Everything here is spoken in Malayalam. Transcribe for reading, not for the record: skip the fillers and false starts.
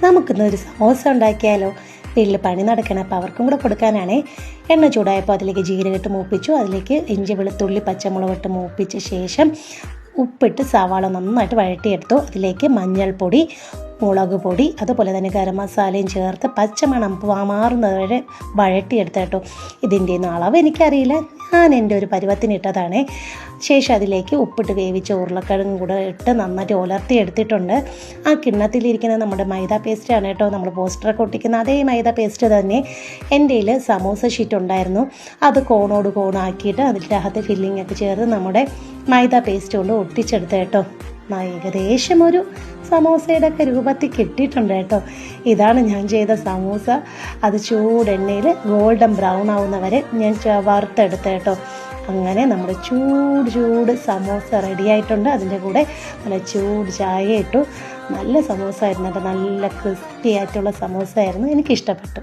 നമുക്കിന്നൊരു സമോസ ഉണ്ടാക്കിയാലോ? വീട്ടിൽ പണി നടക്കണം, അപ്പോൾ അവർക്കും കൂടെ കൊടുക്കാനാണേ. എണ്ണ ചൂടായപ്പോൾ അതിലേക്ക് ജീരകമിട്ട് മൂപ്പിച്ചു. അതിലേക്ക് ഇഞ്ചി വെളുത്തുള്ളി പച്ചമുളക് ഇട്ട് മൂപ്പിച്ച ശേഷം ഉപ്പിട്ട് സവാള നന്നായിട്ട് വഴറ്റിയെടുത്തു. അതിലേക്ക് മഞ്ഞൾപ്പൊടി, മുളക് പൊടി, അതുപോലെ തന്നെ ഗരം മസാലയും ചേർത്ത് പച്ചമണം മാറുന്നത് വരെ വഴറ്റിയെടുത്ത കേട്ടോ. ഇതിൻ്റെ ഒന്നും അളവ് എനിക്കറിയില്ല, ഞാൻ എൻ്റെ ഒരു പരുവത്തിന് ഇട്ടതാണേ. ശേഷം അതിലേക്ക് ഉപ്പിട്ട് വേവിച്ച ഉരുളക്കിഴങ്ങും കൂടെ ഇട്ട് നന്നായിട്ട് ഉലർത്തി എടുത്തിട്ടുണ്ട്. ആ കിണ്ണത്തിലിരിക്കുന്ന നമ്മുടെ മൈദ പേസ്റ്റാണ് കേട്ടോ, നമ്മൾ പോസ്റ്ററൊക്കെ ഒട്ടിക്കുന്ന അതേ മൈദ പേസ്റ്റ് തന്നെ. എൻ്റെ കയ്യിൽ സമൂസ ഷീറ്റ് ഉണ്ടായിരുന്നു, അത് കോണോട് കോണാക്കിയിട്ട് അതിൻ്റെ അകത്ത് ഫില്ലിംഗ് ഒക്കെ ചേർത്ത് നമ്മുടെ മൈദ പേസ്റ്റ് കൊണ്ട് ഒട്ടിച്ചെടുത്ത കേട്ടോ. ഏകദേശം ഒരു സമോസയുടെ ഒക്കെ രൂപത്തിൽ കിട്ടിയിട്ടുണ്ട് കേട്ടോ. ഇതാണ് ഞാൻ ചെയ്ത സമൂസ. അത് ചൂടെണ്ണയിൽ ഗോൾഡൻ ബ്രൗൺ ആവുന്നവരെ ഞാൻ വറുത്തെടുത്ത കേട്ടോ. അങ്ങനെ നമ്മുടെ ചൂട് സമോസ റെഡി ആയിട്ടുണ്ട്. അതിൻ്റെ കൂടെ നല്ല ചൂട് ചായ ഇട്ടു. നല്ല സമോസ ആയിരുന്നു കേട്ടോ, നല്ല ക്രിസ്പി ആയിട്ടുള്ള സമോസ ആയിരുന്നു, എനിക്കിഷ്ടപ്പെട്ടു.